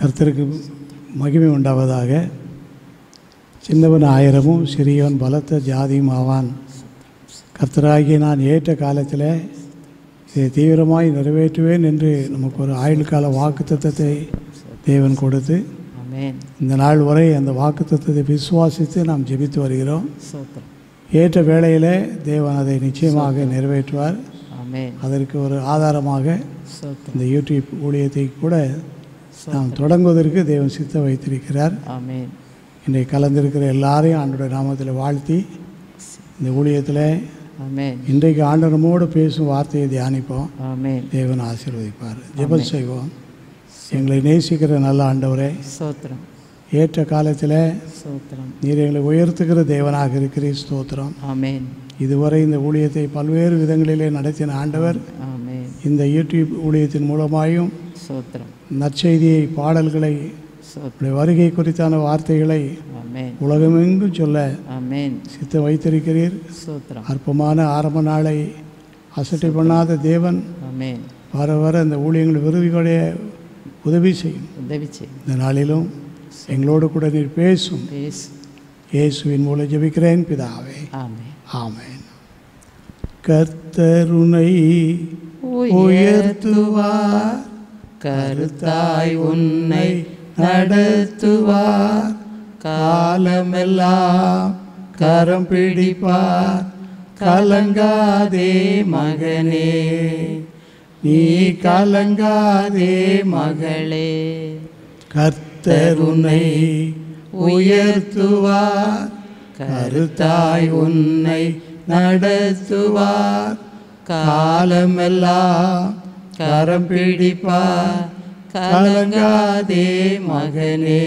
கர்த்தருக்கு மகிமை உண்டாவதாக. சின்னவன் 1000 சிறியவன் பலத்த ஜாதியும் ஆவான். கர்த்தராகிய நான் ஏற்ற காலத்தில் இதை தீவிரமாய் நிறைவேற்றுவேன் என்று நமக்கு ஒரு ஆயுள் கால வாக்குத்தத்தத்தை தேவன் கொடுத்து இந்த நாள் வரை அந்த வாக்குத்தத்தத்தை விசுவாசித்து நாம் ஜெபித்து வருகிறோம். ஏற்ற வேளையிலே தேவன் அதை நிச்சயமாக நிறைவேற்றுவார். அதற்கு ஒரு ஆதாரமாக இந்த யூடியூப் ஊழியத்தை கூட நாம் தொடங்குவதற்கு தேவன் சித்தம் வைத்திருக்கிறார். இன்றைக்கு கலந்திருக்கிற எல்லாரையும் ஆண்டோட நாமத்தில் வாழ்த்தி இந்த ஊழியத்தில் இன்றைக்கு ஆண்டவர் நம்மோடு பேசும் வார்த்தையை தியானிப்போம். தேவன் ஆசீர்வதிப்பார். ஜெபம் செய்வோம். எங்களை நேசிக்கிற நல்ல ஆண்டவரே, ஏற்ற காலத்தில் நீர் எங்களை உயர்த்துகிற தேவனாக இருக்கிறீர். ஸ்தோத்திரம். இதுவரை இந்த ஊழியத்தை பல்வேறு விதங்களிலே நடத்தின ஆண்டவர் இந்த யூடியூப் ஊழியத்தின் மூலமாயும் நற்செய்தியை, பாடல்களை, வருகை குறித்தான வார்த்தைகளை உலகமெங்கும் சொல்ல சித்தம் வைத்திருக்கிறீர். அற்பமான ஆரம்ப நாளை அசட்டை பண்ணாத தேவன் வர வர இந்த ஊழியங்கள் விருதுகளுடைய உதவி செய்யும். இந்த நாளிலும் எங்களோடு கூட நீர் பேசும். இயேசுவின் மூலம் ஜெபிக்கிறேன் பிதாவே, ஆமென். கர்த்தர் உன்னை உயர்த்துவார், கருத்தாய் உன்னை நடத்துவார், காலமெல்லாம் கரம் பிடிப்பார். கலங்காதே மகனே, நீ கலங்காதே மகளே. கர்த்தர் உன்னை உயர்த்துவார், கருத்தாய் உன்னை நடத்துவார், காலமெல்லாம் கரம் பிடிப்பார். கலங்காதே மகனே,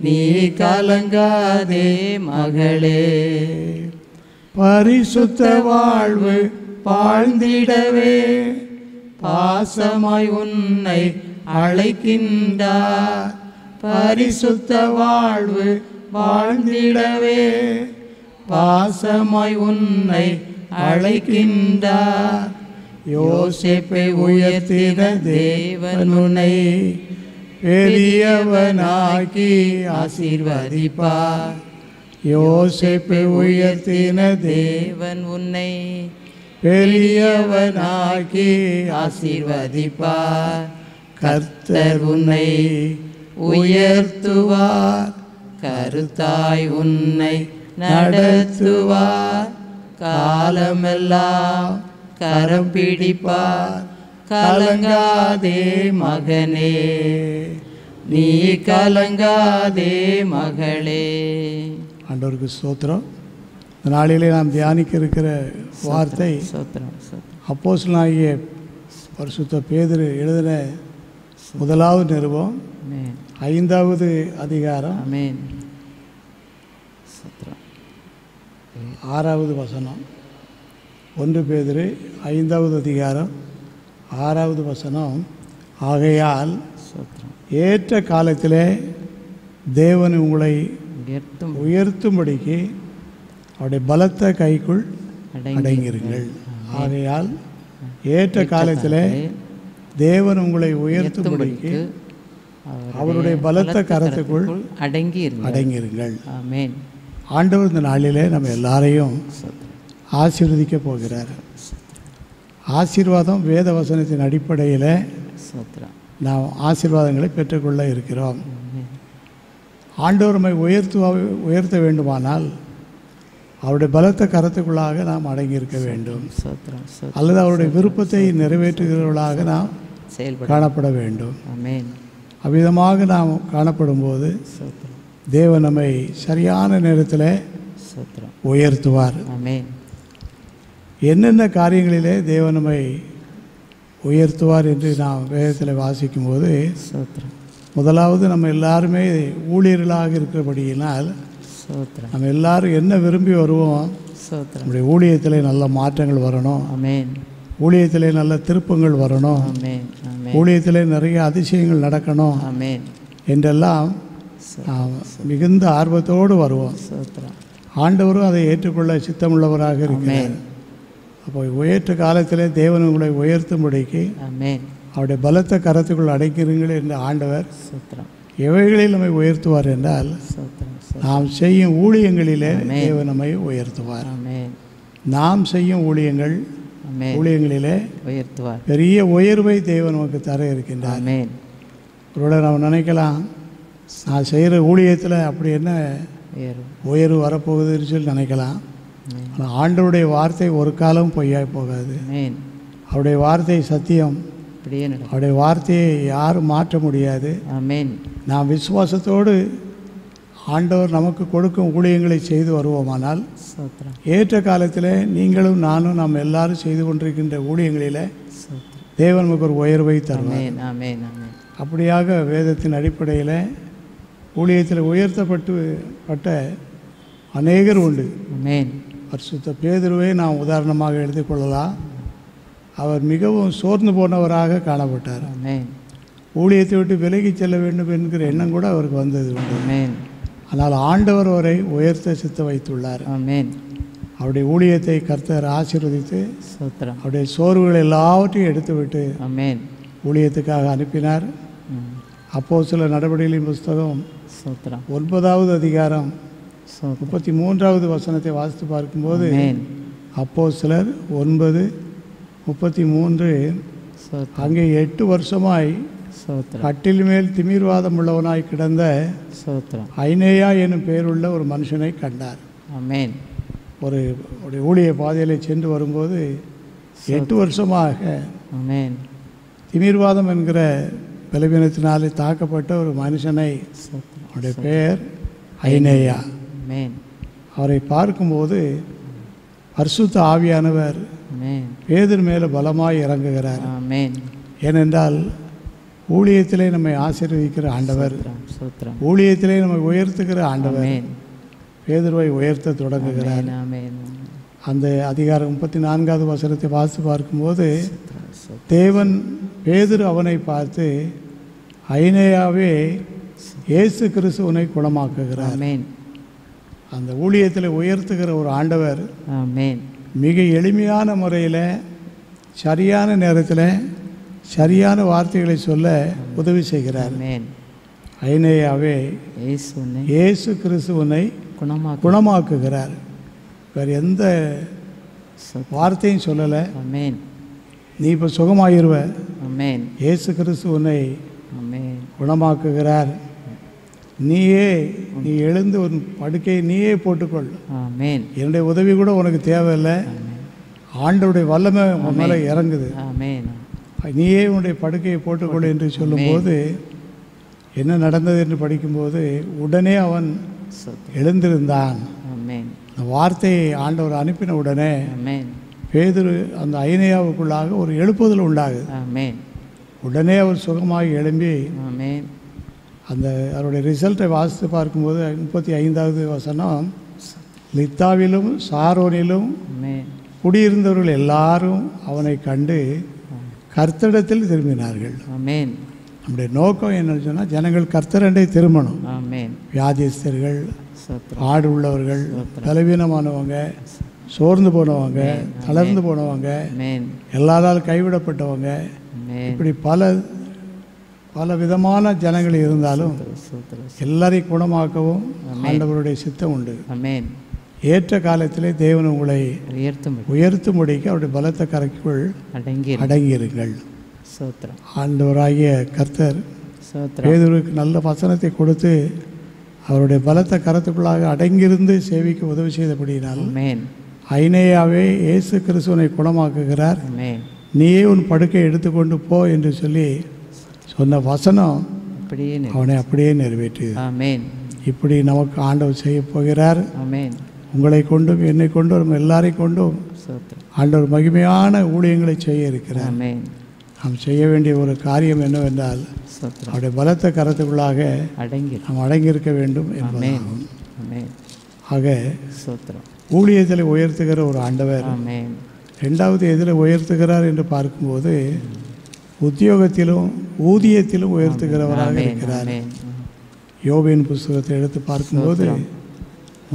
நீ கலங்காதே மகளே. பரிசுத்த வாழ்வு வாழ்ந்திடவே பாசமாய் உன்னை அழைக்கின்றார். பரிசுத்த வாழ்வு வாழ்ந்திடவே பாசமாய் உன்னை அழைக்கின்றார். யோசேப்பை உயர்த்தின தேவன் உன்னை பெரியவனாக்கி ஆசீர்வதிப்பார். யோசேப்பை உயர்த்தின தேவன் உன்னை பெரியவனாக்கி ஆசீர்வதிப்பார். கர்த்தர் உன்னை உயர்த்துவார், கருத்தாய் உன்னை நடத்துவார், காலமெல்லாம் கரம் பிடிப்பார். கலங்காதே மகனே, நீ கலங்காதே மகளே. ஆண்டவருக்கு ஸ்தோத்திரம். இந்த நாளிலே நாம் தியானிக்க இருக்கிற வார்த்தை அப்போஸ்தலனாகிய பரிசுத்த பேதுரு எழுதின முதலாவது நிருபம் 5வது அதிகாரம் 6வது வசனம். 1 பேதுரு 5வது அதிகாரம் 6வது வசனம். ஆகையால் ஏற்ற காலத்திலே தேவன் உங்களை உயர்த்தும்படிக்கு அவருடைய பலத்த கைக்குள் அடங்கியிருங்கள். ஆகையால் ஏற்ற காலத்தில் தேவன் உங்களை உயர்த்தும்படிக்கு அவருடைய பலத்த கரத்துக்குள் அடங்கியிருங்கள். ஆண்டவர் இந்த நாளிலே நம்ம எல்லாரையும் ஆசீர்வதிக்க போகிறார். ஆசீர்வாதம் வேத வசனத்தின் அடிப்படையில் நாம் ஆசீர்வாதங்களை பெற்றுக்கொள்ள இருக்கிறோம். ஆண்டவர் நம்மை உயர்த்த வேண்டுமானால் அவருடைய பலத்த கரத்துக்குள்ளாக நாம் அடங்கியிருக்க வேண்டும், அல்லது அவருடைய விருப்பத்தை நிறைவேற்றுகிறவர்களாக நாம் காணப்பட வேண்டும். அவ்விதமாக நாம் காணப்படும் போது தேவன் நம்மை சரியான நேரத்தில் உயர்த்துவார். என்னென்ன காரியங்களிலே தேவன் நம்மை உயர்த்துவார் என்று நாம் வேதத்தில் வாசிக்கும்போது, முதலாவது நம்ம எல்லாருமே ஊழியர்களாக இருக்கிறபடியினால் நம்ம எல்லாரும் என்ன விரும்பி வருவோம், நம்முடைய ஊழியத்தில் நல்ல மாற்றங்கள் வரணும், ஊழியத்தில் நல்ல திருப்பங்கள் வரணும், ஊழியத்தில் நிறைய அதிசயங்கள் நடக்கணும் என்றெல்லாம் மிகுந்த ஆர்வத்தோடு வருவோம். ஆண்டவரும் அதை ஏற்றுக்கொள்ள சித்தமுள்ளவராக இருக்கிறார். அப்போ உயர்த்த காலத்தில் தேவன் உங்களை உயர்த்தும்படிக்கு அவருடைய பலத்த கரத்துக்குள் அடைக்கிறீர்கள் என்ற ஆண்டவர் ஸ்தோத்திரம். எவைகளில் நம்மை உயர்த்துவார் என்றால் ஸ்தோத்திரம். நாம் செய்யும் ஊழியங்களிலே தேவன் நம்மை உயர்த்துவார். ஆமென். நாம் செய்யும் ஊழியங்களிலே உயர்த்துவார். பெரிய உயர்வை தேவன் நமக்கு தர இருக்கின்றார். ஆமென். ஒருவேளை நாம் நினைக்கலாம், நான் செய்கிற ஊழியத்தில் அப்படி என்ன உயர்வு வரப்போகுதுன்னு சொல்லி நினைக்கலாம். ஆனால் ஆண்டவருடைய வார்த்தை ஒரு காலம் பொய்யாய் போகாது. ஆமென். அவருடைய வார்த்தை சத்தியம். அப்படியே நடக்கும். அவருடைய வார்த்தையை யாரும் மாற்ற முடியாது. ஆமென். நாம் விசுவாசத்தோடு ஆண்டவர் நமக்கு கொடுக்கும் ஊழியங்களை செய்து வருவோமானால் ஸ்தோத்திரம். ஏற்ற காலத்தில் நீங்களும் நானும் நாம் எல்லாரும் செய்து கொண்டிருக்கின்ற ஊழியங்களில் தேவன் நமக்கு ஒரு உயர்வை தருவார். ஆமென். ஆமென். ஆமென். அப்படியாக வேதத்தின் அடிப்படையில் ஊழியத்தில் உயர்த்தப்பட்ட அநேகர் உண்டு. ஆமென். பரிசுத்த பேதுருவை நாம் உதாரணமாக எடுத்துக்கொள்ளலாம். அவர் மிகவும் சோர்ந்து போனவராக காணப்பட்டார். ஆமென். ஊழியத்தை விட்டு விலகி செல்ல வேண்டும் என்கிற எண்ணம் கூட அவருக்கு வந்தது உண்டு. ஆமென். ஆனால் ஆண்டவர் அவரை உயர்த்த சித்த வைத்துள்ளார். ஆமென். அவருடைய ஊழியத்தை கர்த்தர் ஆசீர்வதித்து ஸ்தோத்திரம். அவருடைய சோர்வுகள் எல்லாவற்றையும் எடுத்துவிட்டு ஆமென். ஊழியத்துக்காக அனுப்பினார். அப்போஸ்தலர் நடவடிக்கைகளின் புஸ்தகம் ஸ்தோத்திரம். 9வது அதிகாரம் 33வது வசனத்தை வாசித்து பார்க்கும்போது ஆமென். அப்போஸ்தலர் 9:33 ஸ்தோத்திரம். அங்கே 8 வருஷமாய் ஸ்தோத்திரம். கட்டில் மேல் திமிர்வாதம் உள்ளவனாய் கிடந்த ஸ்தோத்திரம். ஐனேயா என்னும் பெயருள்ள ஒரு மனுஷனை கண்டார். ஆமென். ஒரு ஊழிய பாதையில் சென்று வரும்போது 8 வருஷமாக ஆமென். திமிர்வாதம் என்கிற பலவீனத்தினாலே தாக்கப்பட்ட ஒரு மனுஷனை, அவருடைய பெயர் ஐனேயா. ஆமென். அவரை பார்க்கும்போது பரிசுத்த ஆவியானவர் ஆமென். பேதுரு மேலே பலமாய் இறங்குகிறார். ஆமென். ஏனென்றால் ஊழியத்திலே நம்மை ஆசீர்வதிக்கிற ஆண்டவர், ஸ்தோத்திரம். ஊழியத்திலே நம்மை உயர்த்துகிற ஆண்டவர் ஆமென். பேதுருவை உயர்த்த தொடங்குகிறார். ஆமென். அந்த அதிகாரம் 34வது வசனத்தை வாசித்து பார்க்கும்போது தேவன் பேதுரு அவனை பார்த்து, ஐனேயாவே இயேசு கிறிஸ்து உன்னை குணமாக்குகிறார். ஆமென். அந்த ஊழியத்தில் உயர்த்துகிற ஒரு ஆண்டவர் ஆமென். மிக எளிமையான முறையில் சரியான நேரத்தில் சரியான வார்த்தைகளை சொல்ல உதவி செய்கிறார். ஆமென். ஐனேயாவே இயேசு கிறிஸ்து உன்னை குணமாக்குகிறார். வேறு எந்த வார்த்தையும் சொல்லலை. ஆமென். நீ இப்போ சுகமாயிருவ. ஆமென். இயேசு கிறிஸ்து உன்னை ஆமென். குணமாக்குகிறார். நீ எழுந்து உன் படுக்கையை நீயே போட்டுக்கொள். ஆமென். என்னுடைய உதவி கூட உனக்கு தேவையில்லை. ஆண்டவருடைய வல்லமை உன் மேலே இறங்குது. ஆமென். நீயே உன்னுடைய படுக்கையை போட்டுக்கொள் என்று சொல்லும்போது என்ன நடந்தது என்று படிக்கும்போது உடனே அவன் எழுந்திருந்தான். ஆமென். அந்த வார்த்தையை ஆண்டவர் அனுப்பின உடனே ஆமென். பேதுரு அந்த ஐனேயாவுக்குள்ளாக ஒரு எழுப்புதல் உண்டாகுது. ஆமென். உடனே அவர் சுகமாகி எழும்பி ஆமென். அந்த அவருடைய ரிசல்ட்டை வாசித்து பார்க்கும்போது 35வது வசனம், லித்தாவிலும் சாரோனிலும் குடியிருந்தவர்கள் எல்லாரும் அவனை கண்டு கர்த்தரிடத்தில் திரும்பினார்கள். ஆமென். நம்முடைய நோக்கம் என்னன்னு சொன்னால் ஜனங்கள் கர்த்தரண்டை திரும்பணும். ஆமென். வியாதிஸ்தர்கள், ஆடு உள்ளவர்கள், பலவீனமானவங்க, சோர்ந்து போனவங்க, தளர்ந்து போனவங்க, எல்லாரால் கைவிடப்பட்டவங்க, இப்படி பல விதமான ஜனங்கள் இருந்தாலும் எல்லாரையும் குணமாக்கவும் ஆண்டவருடைய சித்தம் உண்டு. ஆமென். ஏற்ற காலத்திலே தேவன் உங்களை உயர்த்தும்படிக்கு அவருடைய பலத்த கரைக்குள் அடங்கியிருங்கள். ஆண்டவராகிய கர்த்தர் பேதுருக்கு நல்ல வசனத்தை கொடுத்து அவருடைய பலத்த கரத்துக்குள்ளாக அடங்கியிருந்து சேவிக்க உதவி செய்தபடியினால் ஐனேயாவே இயேசு கிறிஸ்துவனை குணமாக்குகிறார், நீயே உன் படுக்கை எடுத்துக்கொண்டு போ என்று சொல்லி சொன்ன வசனம் அவனை அப்படியே நிறைவேற்றியது. இப்படி நமக்கு ஆண்டவர் செய்ய போகிறார். உங்களை கொண்டும் என்னை கொண்டும் நம்ம எல்லாரையும் கொண்டும் ஆண்டவர் மகிமையான ஊழியங்களை செய்ய இருக்கிறார். நாம் செய்ய வேண்டிய ஒரு காரியம் என்னவென்றால் அவருடைய பலத்த கரத்துக்குள்ளாக நாம் அடங்கியிருக்க வேண்டும் என்பதாகும். ஆக ஊழியத்தில் உயர்த்துகிற ஒரு ஆண்டவர் ரெண்டாவது எதில் உயர்த்துகிறார் என்று பார்க்கும்போது உத்தியோகத்திலும் ஊதியத்திலும் உயர்த்துகிறவராக இருக்கிறார். யோபின் புஸ்தகத்தை எடுத்து பார்க்கும்போது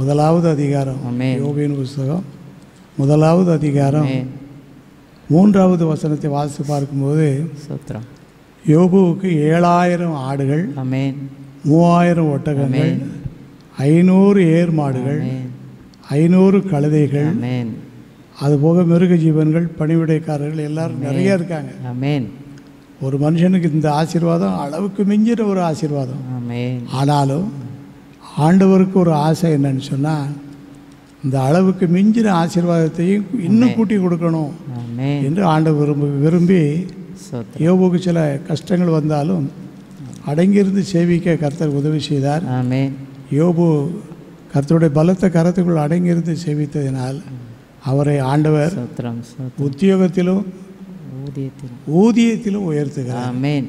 1வது அதிகாரம், யோபின் புஸ்தகம் 1வது அதிகாரம் 3வது வசனத்தை வாசித்து பார்க்கும்போது யோபுவுக்கு 7000 ஆடுகள், ஆமென் 3000 ஒட்டகங்கள், 500 ஏர் மாடுகள், 500 கழுதைகள், ஆமென் அதுபோக மிருக ஜீவன்கள், பணிவிடைக்காரர்கள் எல்லாரும் நிறைய இருக்காங்க. ஆமென் ஒரு மனுஷனுக்கு இந்த ஆசீர்வாதம் அளவுக்கு மிஞ்சின ஒரு ஆசீர்வாதம். ஆமென் ஆனாலும் ஆண்டவருக்கு ஒரு ஆசை என்னன்னு சொன்னால், இந்த அளவுக்கு மிஞ்சின ஆசீர்வாதத்தையும் இன்னும் கூட்டி கொடுக்கணும் ஆமென் என்று ஆண்டவர் விரும்பி ஸ்தோத்திரம். யோபுக்கு சில கஷ்டங்கள் வந்தாலும் அடங்கியிருந்து சேவிக்க கர்த்தர் உதவி செய்தார். ஆமென் யோபு கர்த்தருடைய பலத்த கரத்துக்குள் அடங்கியிருந்து சேவித்ததினால் அவரை ஆண்டவர் ஸ்தோத்திரம் ஸ்தோத்திரம். உத்தியோகத்திலும் ஊதியத்தில் ஊதியத்திலும் உயர்த்துகிறார். ஆமென்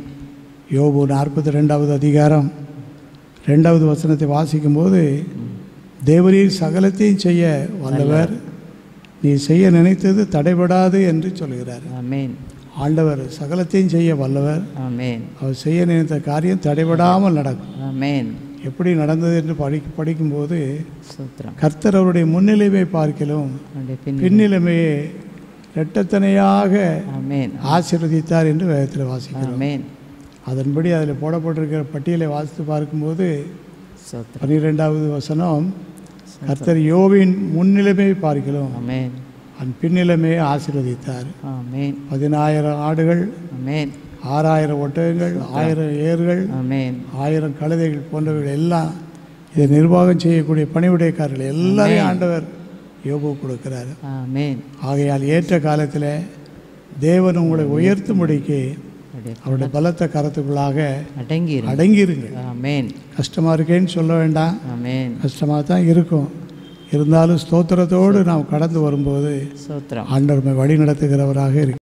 யோபு 42வது அதிகாரம் 2வது வசனத்தை வாசிக்கும்போது, தேவரீர் சகலத்தையும் செய்ய வல்லவர், நீ செய்ய நினைத்தது தடைபடாது என்று சொல்கிறார். ஆமென் ஆண்டவர் சகலத்தையும் செய்ய வல்லவர். ஆமென் அவர் செய்ய நினைத்த காரியம் தடைபடாமல் நடக்கும். ஆமென் எப்படி நடந்தது என்று படிக்கும்போது, ஸ்தோத்திரம். கர்த்தர் அவருடைய முன்னிலைமை பார்க்கிலும் அவருடைய பின்னிலைமையை இரட்டத்தனையாக ஆமென் ஆசீர்வதித்தார் என்று வேதத்தில் வாசிக்கிறோம். ஆமென் அதன்படி அதில் போடப்பட்டிருக்கிற பட்டியலை வாசித்து பார்க்கும்போது ஸ்தோத்திரம். 12வது வசனம், கர்த்தர் யோபின் முன்னிலைமையை பார்க்கிறோம், ஆமென் அதன் பின்னிலைமையை ஆசீர்வதித்தார். ஆமென் 10000 ஆடுகள், ஆமென் 6000 ஒட்டகங்கள், 1000 ஏர்கள், ஆமென் 1000 கழுதைகள் போன்றவைகள் எல்லாம் இதை நிர்வாகம் செய்யக்கூடிய பணிவிடைக்காரர்கள் எல்லாரையும் ஆண்டவர் யோபு கொடுக்கிறார். ஆமென் ஆகையால் ஏற்ற காலத்தில் தேவன் உங்களை உயர்த்தும்படிக்கு அவருடைய பலத்த கரத்துக்குள்ளாக அடங்கியிருங்கள். ஆமென் கஷ்டமாக இருக்கேன்னு சொல்ல வேண்டாம், ஆமென் கஷ்டமாக தான் இருக்கும். இருந்தாலும் ஸ்தோத்திரத்தோடு நாம் கடந்து வரும்போது ஸ்தோத்திரம். ஆண்டவர் வழி நடத்துகிறவராக இருக்கு.